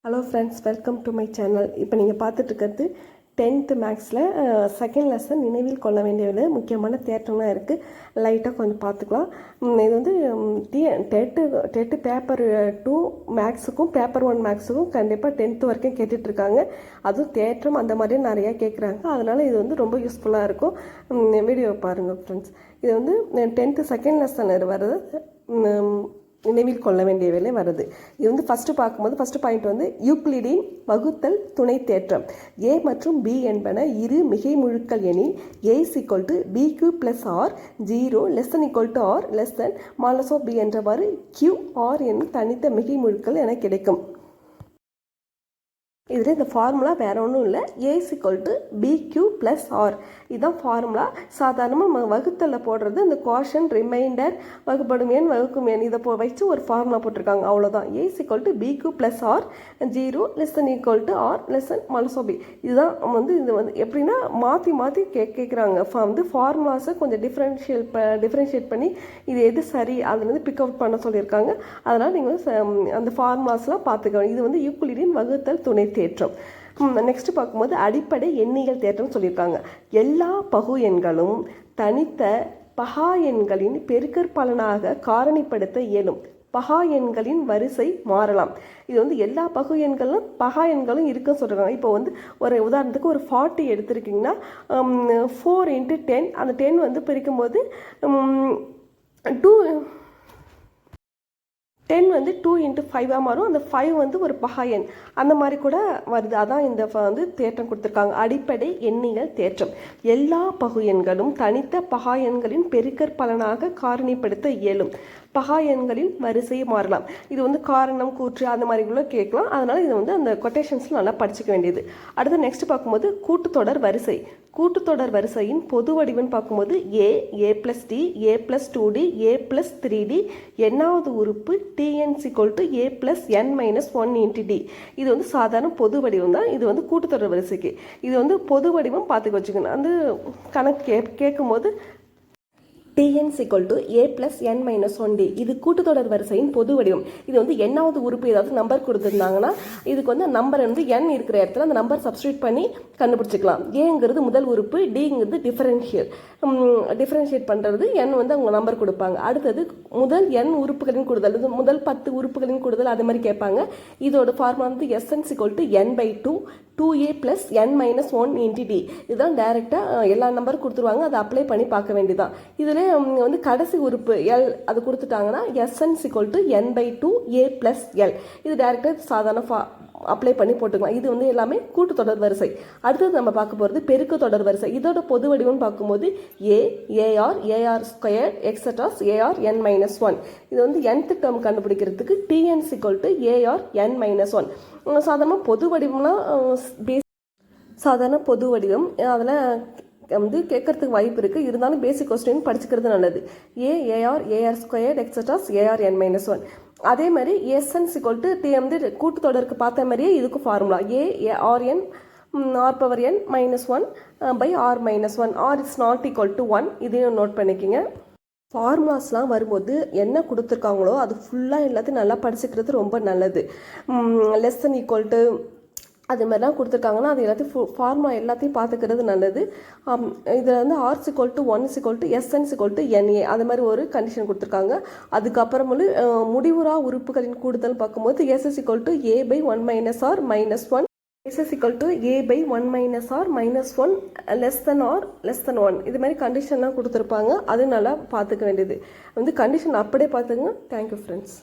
Hello friends, welcome to my channel. இப்போ நீங்கள் பார்த்துட்ருக்கிறது 10th மேக்ஸில் செகண்ட் லெசன் நினைவில் கொள்ள வேண்டிய முக்கியமான தேட்டம்லாம் இருக்குது. லைட்டாக கொஞ்சம் பார்த்துக்கலாம். இது வந்து டெட்டு பேப்பர் 2 மேக்ஸுக்கும் பேப்பர் 1 மேக்ஸுக்கும் கண்டிப்பாக 10th வரைக்கும் கேட்டுட்ருக்காங்க. அதுவும் தேற்றம் அந்த மாதிரியே நிறையா கேட்குறாங்க. அதனால் இது வந்து ரொம்ப யூஸ்ஃபுல்லாக இருக்கும். வீடியோ பாருங்கள் ஃப்ரெண்ட்ஸ். இது வந்து 10th செகண்ட் லெசனில் வருது, நினைவில் கொள்ள வேண்டிய வேலை வருது. இது வந்து ஃபஸ்ட்டு பாயிண்ட் வந்து யூக்ளிடின் வகுத்தல் துணை தேற்றம். ஏ மற்றும் பி என்பன இரு மிகை முழுக்கள் எனில் ஏ BQ + R 0 ≤ R (b) என்றவாறு QR என்னும் தனித்த மிகை முழுக்கள் என கிடைக்கும். இதில் இந்த ஃபார்முலா வேறு ஒன்றும் இல்லை. A BQ + R இதுதான் ஃபார்முலா. சாதாரணமாக வகுத்தலில் போடுறது இந்த கோஷன், ரிமைண்டர், வகுப்படும் எண், வகுக்கும் எண் இதை வச்சு ஒரு ஃபார்முலா போட்டிருக்காங்க, அவ்வளோதான். A BQ + R 0 ≤ R (b) இதுதான் வந்து இது வந்து எப்படின்னா மாற்றி கேட்குறாங்க. வந்து ஃபார்முலாஸை கொஞ்சம் டிஃப்ரென்ஷியேட் பண்ணி இது எது சரி அதில் வந்து பிக் அவுட் பண்ண சொல்லியிருக்காங்க. அதனால் நீங்கள் அந்த ஃபார்முலாஸ்லாம் பார்த்துக்கணும். இது வந்து யூக்ளிடின் வகுத்தல் துணை தேற்றம். நெக்ஸ்ட் பார்க்கும்போது அடிப்படை எண்ணியல் தேற்றம் சொல்லியிருக்காங்க. எல்லா பகு எண்களும் தனித்த பகா எண்களின் பெருக்கற்பலனாக காரணிப்படுத்த இயலும். பகா எண்களின் வரிசை மாறலாம். இது வந்து எல்லா பகு எண்களும் பகா எண்களும் இருக்குன்னு சொல்கிறாங்க. இப்போ வந்து ஒரு உதாரணத்துக்கு ஒரு 40 எடுத்திருக்கீங்கன்னா 4 × 10 அந்த 10 வந்து பிரிக்கும்போது 10 வந்து 2 × 5 மாறும். அந்த 5 வந்து ஒரு பகா எண் அந்த மாதிரி கூட வருது. அதான் இந்த வந்து தேற்றம் கொடுத்துருக்காங்க, அடிப்படை எண்ணியல் தேற்றம். எல்லா பகு எண்களும் தனித்த பகா எண்களின் பெருக்கற்பலனாக காரணிப்படுத்த இயலும். பகா எண்களின் வரிசையை மாறலாம். இது வந்து காரணம், கூற்று அந்த மாதிரி கூட கேட்கலாம். அதனால் இது வந்து அந்த கொட்டேஷன்ஸில் நல்லா படிச்சுக்க வேண்டியது. அடுத்து நெக்ஸ்ட் பார்க்கும்போது கூட்டுத்தொடர் வரிசை. கூட்டுத்தொடர் வரிசையின் பொது வடிவம் பார்க்கும்போது A + D A + 2D A + 3D எண்ணாவது உறுப்பு TN = A + n - 1 × D. இது வந்து சாதாரண பொது வடிவம் தான். இது வந்து கூட்டுத்தொடர் வரிசைக்கு. இது வந்து பொது வடிவம் பார்த்துக்க வச்சுக்கணும். அந்த கணக்கு கேட்கும்போது TN = A + n - 1D இது கூட்டுத்தொடர் வரிசையின் பொது வடிவம். இது வந்து எண்ணாவது உறுப்பு ஏதாவது நம்பர் கொடுத்துருந்தாங்கன்னா இதுக்கு வந்து நம்பர் வந்து n இருக்கிற இடத்துல அந்த நம்பர் சப்ஸ்டியூட் பண்ணி கண்டுபிடிச்சிக்கலாம். ஏங்கிறது முதல் உறுப்பு, டிங்கிறது டிஃபரன்ஷியேட் பண்ணுறது, n வந்து அவங்க நம்பர் கொடுப்பாங்க. அடுத்தது முதல் n உறுப்புகளின் கூடுதல், முதல் 10 உறுப்புகளின் கூடுதல் அது மாதிரி கேட்பாங்க. இதோட ஃபார்முலா வந்து Sn = n/2 2A + n - 1 × D. இதுதான் டைரெக்டாக எல்லா நம்பரும் கொடுத்துருவாங்க, அதை அப்ளை பண்ணி பார்க்க வேண்டியதான். இதில் வந்து கடைசி உறுப்பு L அது கொடுத்துட்டாங்கன்னா Sn = n/2 A + L. இது டைரெக்டாக சாதாரண அப்ளை பண்ணி போட்டுக்கலாம். இது வந்து எல்லாமே கூட்டுத்தொடர் வரிசை. அடுத்தது நம்ம பார்க்க போகிறது பெருக்க தொடர் வரிசை. இதோட பொது வடிவம் பார்க்கும்போது A AR AR² etc. AR n - 1. இது வந்து nth டேர்ம் கண்டுபிடிக்கிறதுக்கு TN = AR n - 1. சாதாரண பொது வடிவம்னா சாதாரண பொது வடிவம் அதில் வந்து கேட்கறதுக்கு வாய்ப்பு இருக்குது. இருந்தாலும் பேசிக் கொஸ்டின் படிச்சுக்கிறது நல்லது. A AR AR² etc. AR n - 1. அதே மாதிரி Sn = வந்து கூட்டுத்தொடருக்கு பார்த்த மாதிரியே இதுக்கு formula A Rn R⁻n - 1/R - 1. R is not equal to 1. இதையும் நோட் பண்ணிக்கோங்க. ஃபார்முலாஸ்லாம் வரும்போது என்ன கொடுத்துருக்காங்களோ அது ஃபுல்லாக எல்லாத்தையும் நல்லா படிச்சுக்கிறது ரொம்ப நல்லது. லெசன் ஈக்குவல் டு அது மாதிரிலாம் கொடுத்துருக்காங்கன்னா அது எல்லாத்தையும் ஃபார்முலா எல்லாத்தையும் பார்த்துக்கிறது நல்லது. இதில் வந்து R = 1 Sn = NA அது மாதிரி ஒரு கண்டிஷன் கொடுத்துருக்காங்க. அதுக்கப்புறமே முடிவுறா உறுப்புகளின் கூடுதல் பார்க்கும்போது S = A/1 - R - 1 S = A/1 - R - 1 R <1. இது மாதிரி கண்டிஷன்லாம் கொடுத்துருப்பாங்க. அது நல்லா பார்த்துக்க வேண்டியது வந்து கண்டிஷன் அப்படியே பார்த்துங்க. Thank you friends.